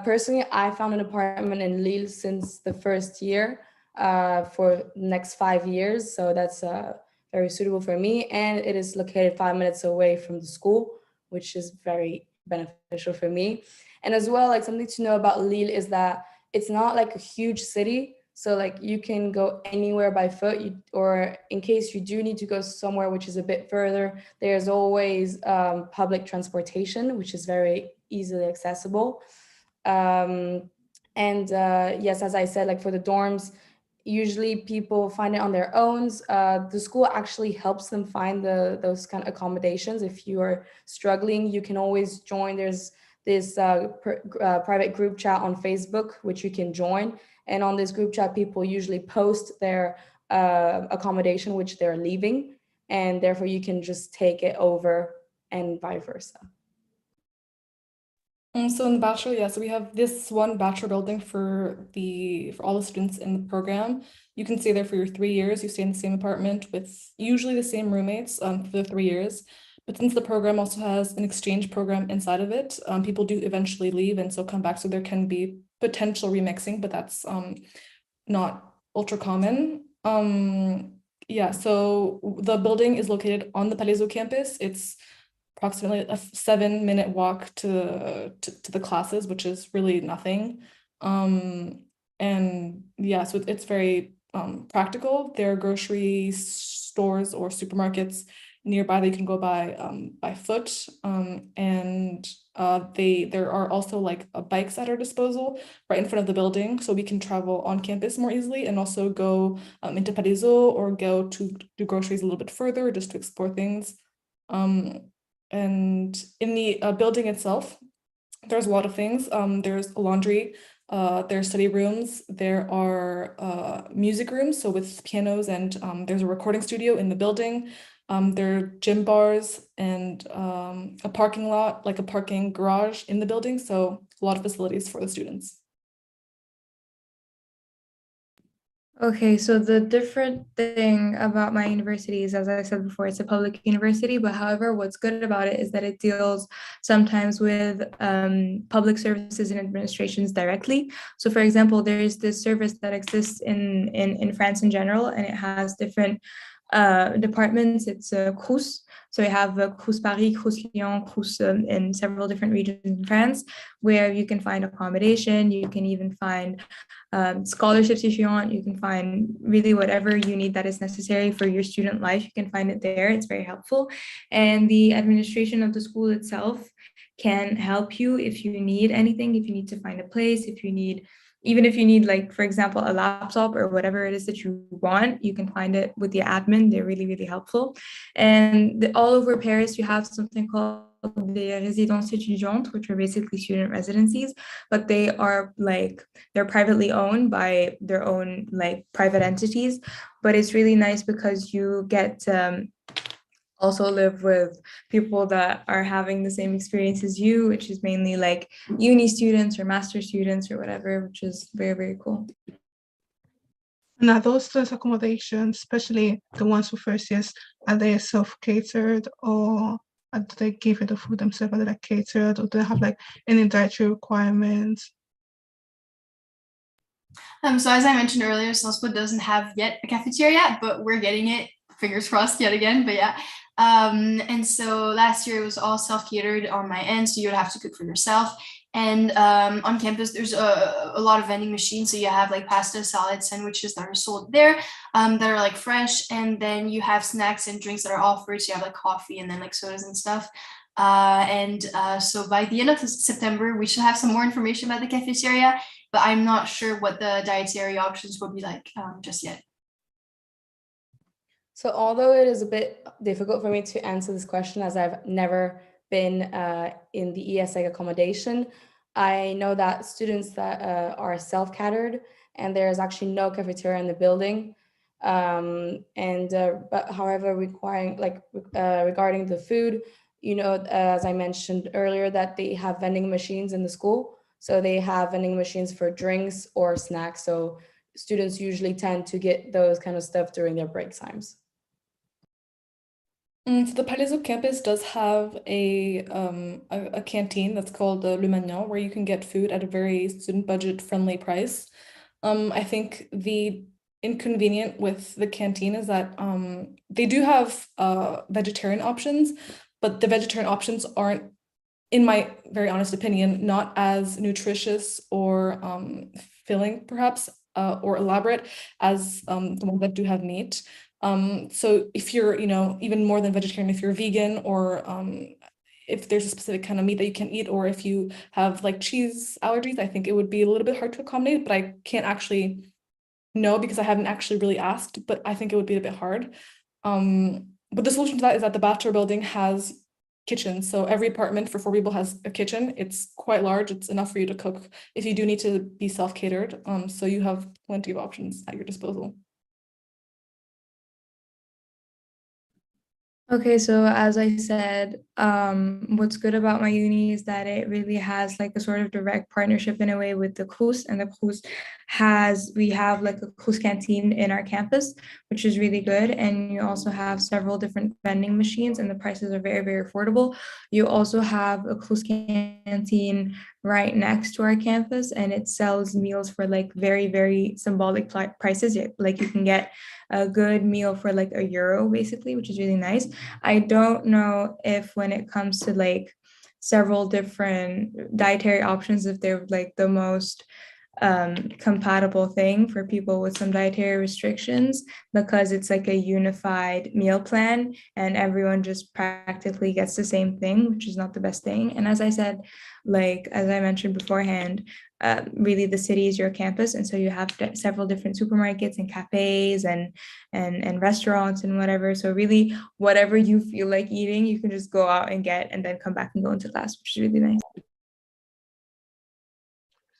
Personally, I found an apartment in Lille since the first year for the next 5 years. So that's very suitable for me. And it is located 5 minutes away from the school, which is very beneficial for me. And as well, like something to know about Lille is that it's not like a huge city. So like you can go anywhere by foot, or in case you do need to go somewhere which is a bit further, there's always public transportation, which is very easily accessible. And yes, as I said, like for the dorms, usually people find it on their own. The school actually helps them find those kind of accommodations. If you are struggling, you can always join. There's this private group chat on Facebook, which you can join. And on this group chat, people usually post their accommodation, which they're leaving. And therefore, you can just take it over and vice versa. So in the bachelor, yeah, so we have this one bachelor building for all the students in the program. You can stay there for your 3 years. You stay in the same apartment with usually the same roommates for the 3 years. But since the program also has an exchange program inside of it, people do eventually leave and so come back. So there can be potential remixing, but that's not ultra common. Yeah, so the building is located on the Palaiseau campus. It's approximately a 7-minute walk to the classes, which is really nothing. And yeah, so it's very practical. There are grocery stores or supermarkets nearby that you can go by foot. And there are also like bikes at our disposal right in front of the building, so we can travel on campus more easily and also go into Palaiseau or go to do groceries a little bit further just to explore things. And in the building itself, there's a lot of things. There's a laundry, there are study rooms, there are music rooms, so with pianos, and there's a recording studio in the building. There are gym bars and a parking lot, like a parking garage in the building, so a lot of facilities for the students. Okay, so the different thing about my university is, as I said before, it's a public university, but however, what's good about it is that it deals sometimes with public services and administrations directly. So for example, there is this service that exists in France in general, and it has different departments. It's CRUS. So we have CRUS Paris, CRUS Lyon, CRUS in several different regions in France, where you can find accommodation, you can even find scholarships if you want, you can find really whatever you need that is necessary for your student life, you can find it there. It's very helpful. And the administration of the school itself can help you if you need anything, if you need to find a place, even if you need, like, for example, a laptop or whatever it is that you want, you can find it with the admin. They're really, really helpful. And all over Paris, you have something called the résidences étudiantes, which are basically student residencies, but they're privately owned by their own like private entities. But it's really nice because you get to also live with people that are having the same experience as you, which is mainly like uni students or master students or whatever, which is very, very cool. Now, those students' accommodations, especially the ones for first years, are they self-catered, or do they give you the food themselves? Are they like catered, or do they have like any dietary requirements? So as I mentioned earlier, Salzburg doesn't have yet a cafeteria, but we're getting it. Fingers crossed yet again, but yeah. And so last year it was all self-catered on my end, so you would have to cook for yourself. And on campus, there's a lot of vending machines. So you have like pasta, salad, sandwiches that are sold there that are like fresh. And then you have snacks and drinks that are offered. So you have like coffee and then like sodas and stuff. So by the end of September, we should have some more information about the cafeteria, but I'm not sure what the dietary options will be like just yet. So although it is a bit difficult for me to answer this question, as I've never been in the ESA accommodation, I know that students that are self-catered, and there's actually no cafeteria in the building. But however, regarding the food, as I mentioned earlier, that they have vending machines in the school. So they have vending machines for drinks or snacks. So students usually tend to get those kind of stuff during their break times. So the Palaiseau campus does have a canteen that's called Le Magnon, where you can get food at a very student budget friendly price. I think the inconvenient with the canteen is that they do have vegetarian options, but the vegetarian options aren't, in my very honest opinion, not as nutritious or filling perhaps or elaborate as the ones that do have meat. So if you're, even more than vegetarian, if you're vegan or if there's a specific kind of meat that you can eat, or if you have like cheese allergies, I think it would be a little bit hard to accommodate, but I can't actually know because I haven't actually really asked, but I think it would be a bit hard. But the solution to that is that the bachelor building has kitchens. So every apartment for 4 people has a kitchen. It's quite large. It's enough for you to cook if you do need to be self-catered. So you have plenty of options at your disposal. Okay, so as I said, what's good about my uni is that it really has like a sort of direct partnership in a way with the Cruz, and the Cruz we have like a Cruz canteen in our campus, which is really good. And you also have several different vending machines, and the prices are very, very affordable. You also have a Cruz canteen right next to our campus, and it sells meals for like very, very symbolic prices. Like you can get a good meal for like €1 basically, which is really nice. I don't know if when it comes to like several different dietary options, if they're like the most compatible thing for people with some dietary restrictions, because it's like a unified meal plan and everyone just practically gets the same thing, which is not the best thing. And as I said, like as I mentioned beforehand, really the city is your campus, and so you have several different supermarkets and cafes and restaurants and whatever. So really whatever you feel like eating, you can just go out and get and then come back and go into class, which is really nice.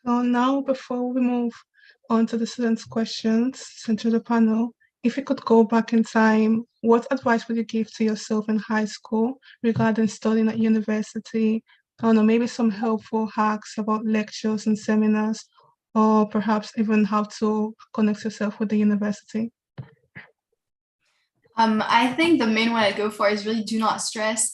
So now, before we move on to the students' questions sent to the panel, if you could go back in time, what advice would you give to yourself in high school regarding studying at university? I don't know, maybe some helpful hacks about lectures and seminars, or perhaps even how to connect yourself with the university. I think the main one I go for is really do not stress.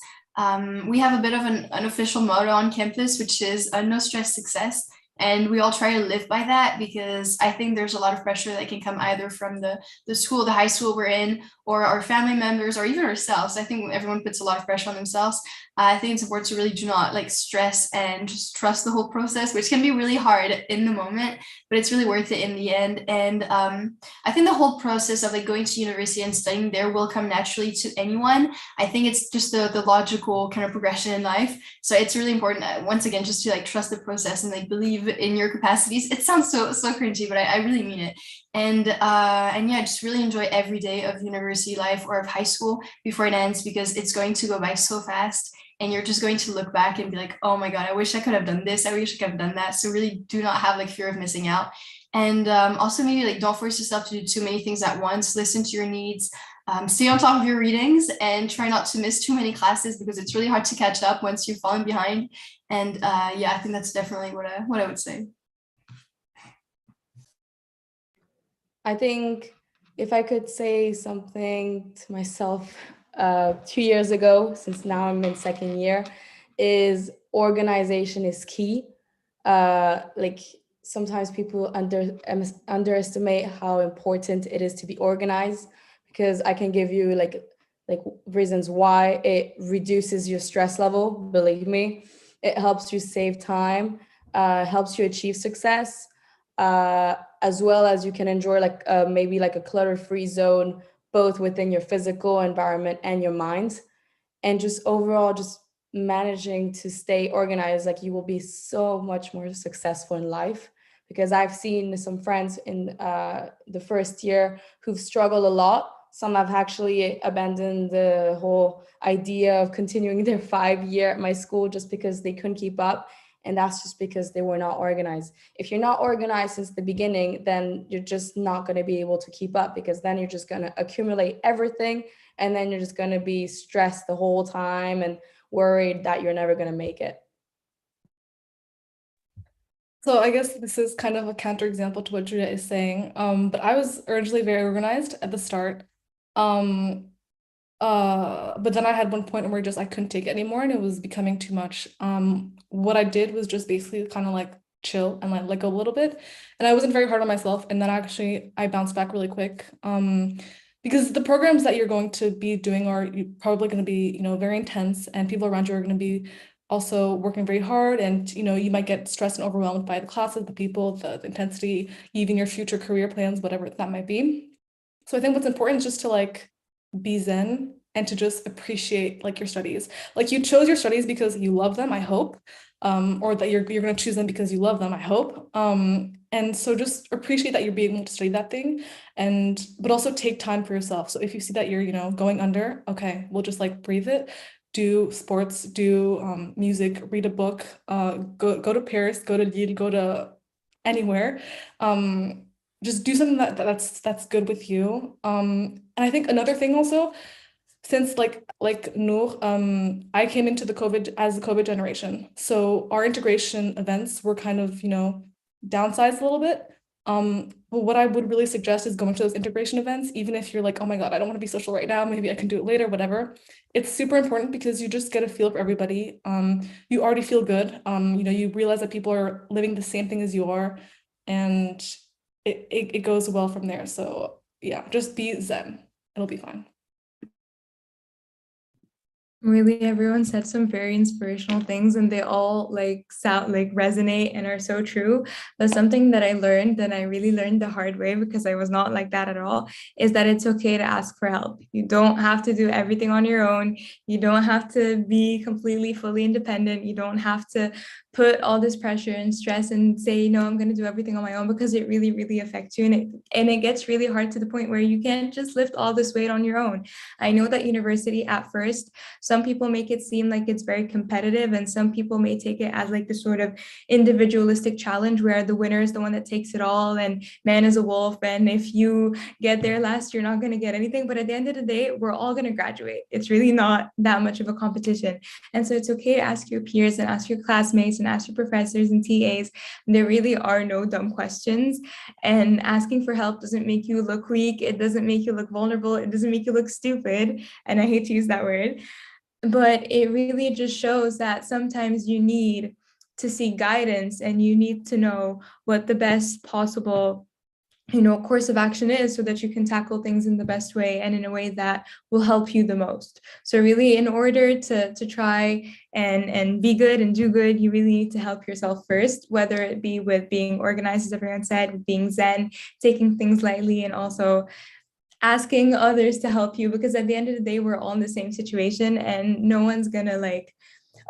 We have a bit of an unofficial motto on campus, which is no stress success. And we all try to live by that, because I think there's a lot of pressure that can come either from the school, the high school we're in, or our family members, or even ourselves. I think everyone puts a lot of pressure on themselves. I think it's important to really do not like stress and just trust the whole process, which can be really hard in the moment, but it's really worth it in the end. And I think the whole process of like going to university and studying there will come naturally to anyone. I think it's just the logical kind of progression in life. So it's really important, once again, just to like trust the process and like believe in your capacities. It sounds so cringy, but I really mean it. And yeah, just really enjoy every day of university life or of high school before it ends, because it's going to go by so fast. And you're just going to look back and be like, oh my God, I wish I could have done this. I wish I could have done that. So really do not have like fear of missing out. And also maybe like don't force yourself to do too many things at once. Listen to your needs, stay on top of your readings, and try not to miss too many classes, because it's really hard to catch up once you've fallen behind. And yeah, I think that's definitely what I would say. I think if I could say something to myself 2 years ago, since now I'm in second year, is organization is key. Like sometimes people underestimate how important it is to be organized, because I can give you like reasons why. It reduces your stress level, believe me. It helps you save time, helps you achieve success, as well as you can enjoy like maybe like a clutter-free zone, both within your physical environment and your mind. And just overall, just managing to stay organized, like you will be so much more successful in life. Because I've seen some friends in the first year who've struggled a lot. Some have actually abandoned the whole idea of continuing their 5 year at my school just because they couldn't keep up. And that's just because they were not organized. If you're not organized since the beginning, then you're just not going to be able to keep up, because then you're just going to accumulate everything. And then you're just going to be stressed the whole time and worried that you're never going to make it. So I guess this is kind of a counterexample to what Julia is saying. But I was originally very organized at the start. But then I had one point where I couldn't take it anymore and it was becoming too much. What I did was just basically kind of like chill and like let go a little bit. And I wasn't very hard on myself. And then actually I bounced back really quick. Because the programs that you're going to be doing are probably going to be, very intense, and people around you are going to be also working very hard, and you might get stressed and overwhelmed by the classes, the people, the intensity, even your future career plans, whatever that might be. So I think what's important is just to like be zen and to just appreciate like your studies. Like you chose your studies because you love them, I hope, or that you're going to choose them because you love them, I hope. And so just appreciate that you're being able to study that thing, but also take time for yourself. So if you see that you're, going under, okay, we'll just like breathe it. Do sports, do music, read a book, go to Paris, go to Lille, go to anywhere. Just do something that's good with you. And I think another thing also, since like Noor, I came into the COVID generation. So our integration events were kind of, downsized a little bit. But what I would really suggest is going to those integration events, even if you're like, oh my God, I don't want to be social right now, maybe I can do it later, whatever. It's super important because you just get a feel for everybody. You already feel good. You realize that people are living the same thing as you are, and it goes well from there. So yeah, just be zen. It'll be fine. Really, everyone said some very inspirational things, and they all sound resonate and are so true. But something that I learned, and I really learned the hard way because I was not like that at all, is that it's okay to ask for help. You don't have to do everything on your own. You don't have to be completely, fully independent. You don't have to put all this pressure and stress and say, no, I'm going to do everything on my own, because it really, really affects you. And it gets really hard to the point where you can't just lift all this weight on your own. I know that university at first, some people make it seem like it's very competitive, and some people may take it as like this sort of individualistic challenge where the winner is the one that takes it all and man is a wolf, and if you get there last, you're not going to get anything. But at the end of the day, we're all going to graduate. It's really not that much of a competition. And so it's okay to ask your peers and ask your classmates and ask your professors and TAs. There really are no dumb questions, and asking for help doesn't make you look weak. It doesn't make you look vulnerable. It doesn't make you look stupid. And I hate to use that word. But it really just shows that sometimes you need to seek guidance, and you need to know what the best possible, course of action is, so that you can tackle things in the best way and in a way that will help you the most. So really, in order to try and be good and do good, you really need to help yourself first, whether it be with being organized, as everyone said, with being zen, taking things lightly, and also asking others to help you, because at the end of the day, we're all in the same situation, and no one's gonna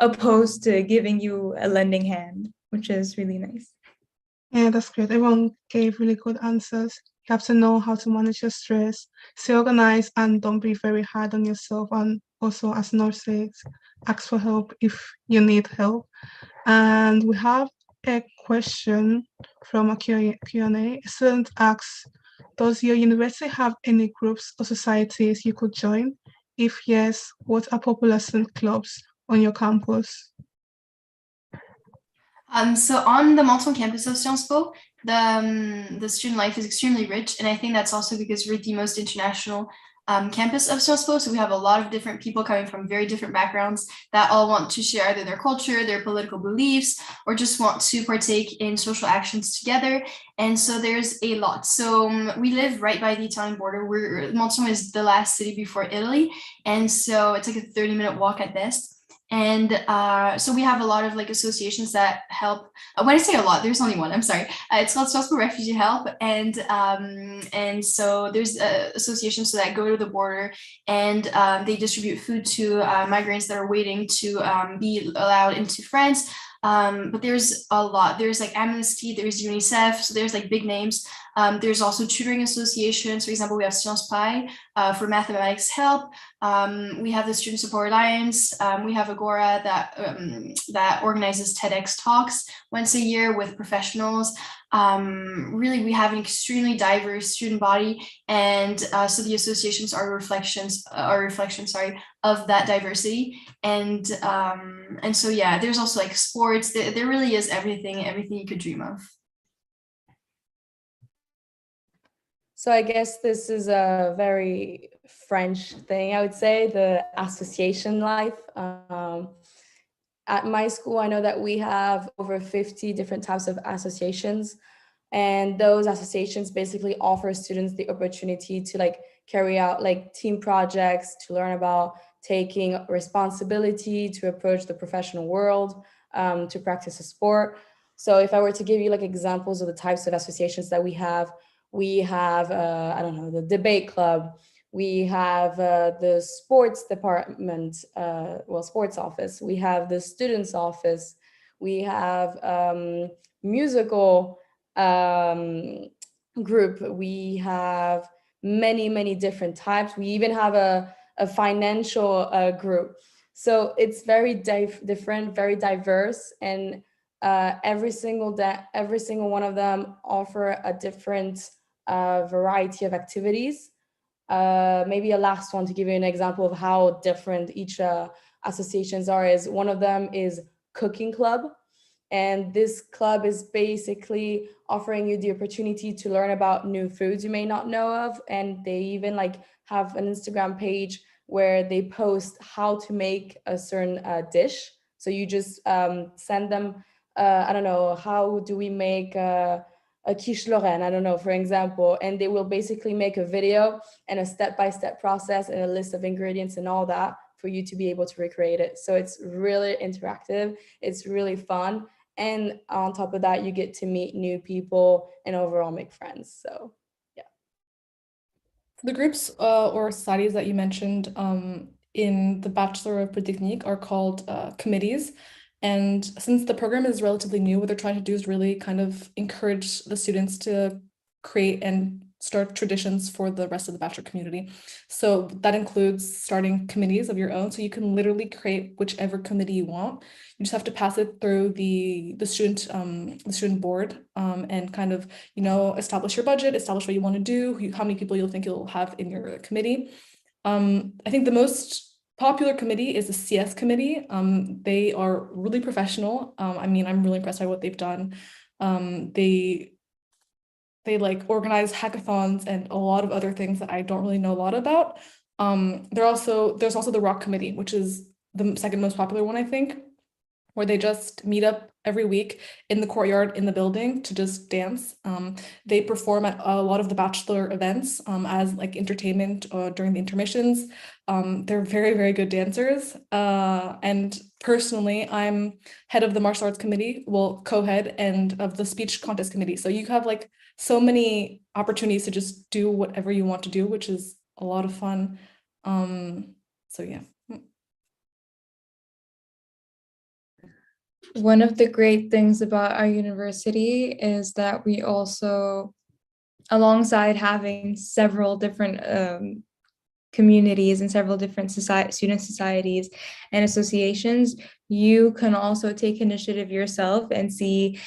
oppose to giving you a lending hand, which is really nice. Yeah, that's great. Everyone gave really good answers. You have to know how to manage your stress, stay organized, and don't be very hard on yourself. And also, as Noor says, ask for help if you need help. And we have a question from a Q&A. A student asks, does your university have any groups or societies you could join? If yes, what are popular student clubs on your campus? So on the Menton campus of Sciences Po, the student life is extremely rich, and I think that's also because we're the most international campus of Sciences Po. So we have a lot of different people coming from very different backgrounds that all want to share either their culture, their political beliefs, or just want to partake in social actions together. And so there's a lot. So we live right by the Italian border. Menton is the last city before Italy, and so it's like a 30-minute walk at best. And so we have a lot of associations that help. When I say a lot, there's only one. I'm sorry. It's called Sciences Po Refugee Help, and so there's associations that go to the border, and they distribute food to migrants that are waiting to be allowed into France. But there's a lot. There's Amnesty, there's UNICEF, so there's big names. There's also tutoring associations. For example, we have Sciences Pi for mathematics help. We have the Student Support Alliance. We have Agora that organizes TEDx talks once a year with professionals. really we have an extremely diverse student body, and so the associations are reflections of that diversity. And so yeah, there's also like sports. There really is everything you could dream of. So I guess this is a very French thing, I would say, the association life. At my school, I know that we have over 50 different types of associations, and those associations basically offer students the opportunity to like carry out like team projects, to learn about taking responsibility, to approach the professional world, to practice a sport. So if I were to give you like examples of the types of associations that we have, I don't know, the debate club, we have the sports department, sports office, we have the students office, we have musical group, we have many different types, we even have a financial group. So it's very different, very diverse, and every single one of them offer a different variety of activities. Maybe a last one to give you an example of how different each associations are is one of them is cooking club. And this club is basically offering you the opportunity to learn about new foods you may not know of. And they even like have an Instagram page where they post how to make a certain dish. So you just send them, I don't know, how do we make a quiche Lorraine, I don't know, for example, and they will basically make a video and a step-by-step process and a list of ingredients and all that for you to be able to recreate it. So it's really interactive, it's really fun. And on top of that, you get to meet new people and overall make friends. So yeah. The groups or societies that you mentioned in the Bachelor of Polytechnique are called committees. And since the program is relatively new, what they're trying to do is really kind of encourage the students to create and start traditions for the rest of the bachelor community. So that includes starting committees of your own. So you can literally create whichever committee you want. You just have to pass it through the student board and kind of, you know, establish your budget, establish what you want to do, how many people you'll think you'll have in your committee. I think the most popular committee is the CS committee. They are really professional. I mean, I'm really impressed by what they've done. They like organize hackathons and a lot of other things that I don't really know a lot about. There's also the rock committee, which is the second most popular one, I think, where they just meet up every week in the courtyard in the building to just dance. They perform at a lot of the bachelor events as like entertainment during the intermissions. They're very good dancers. And personally, I'm head of the martial arts committee, well, co-head, and of the speech contest committee. So you have like so many opportunities to just do whatever you want to do, which is a lot of fun. So yeah. One of the great things about our university is that we also, alongside having several different communities and several different student societies and associations, you can also take initiative yourself and see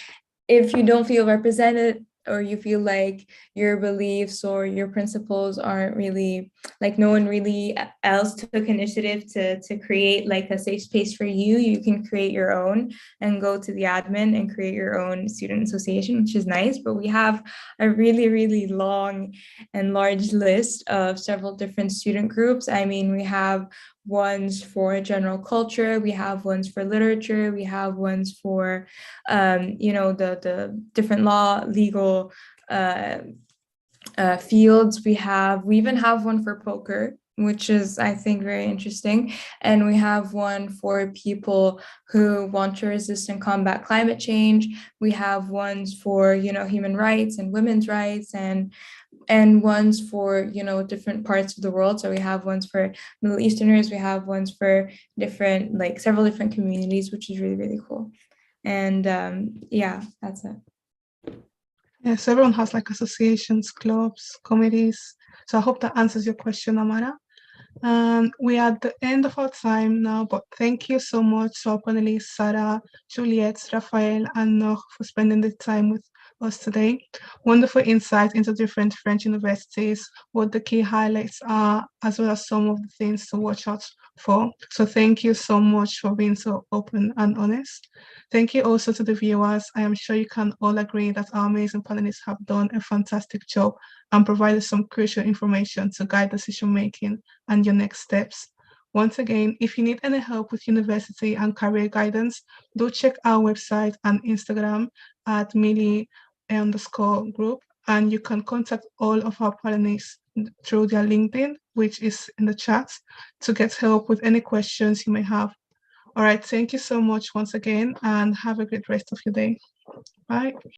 if you don't feel represented, or you feel like your beliefs or your principles aren't really, like no one really else took initiative to create like a safe space for you, you can create your own and go to the admin and create your own student association, which is nice. But we have a really long and large list of several different student groups. I mean, we have ones for general culture, we have ones for literature, we have ones for you know, the different legal fields. We even have one for poker, which is, I think, very interesting. And we have one for people who want to resist and combat climate change. We have ones for, you know, human rights and women's rights, and ones for, you know, different parts of the world. So we have ones for Middle Easterners, we have ones for different, like several different communities, which is really cool. And yeah, that's it. Yes, everyone has like associations, clubs, committees. So I hope that answers your question, Amara. We are at the end of our time now, but thank you so much to our panelists, Sarah, Juliette, Raphael, and Noor, for spending the time with us today. Wonderful insight into different French universities, what the key highlights are, as well as some of the things to watch out for. So thank you so much for being so open and honest. Thank you also to the viewers. I am sure you can all agree that our amazing panelists have done a fantastic job and provided some crucial information to guide decision making and your next steps. Once again, if you need any help with university and career guidance, do check our website and Instagram at Millie_group, and you can contact all of our panelists through their LinkedIn, which is in the chat, to get help with any questions you may have. All right, thank you so much once again, and have a great rest of your day. Bye.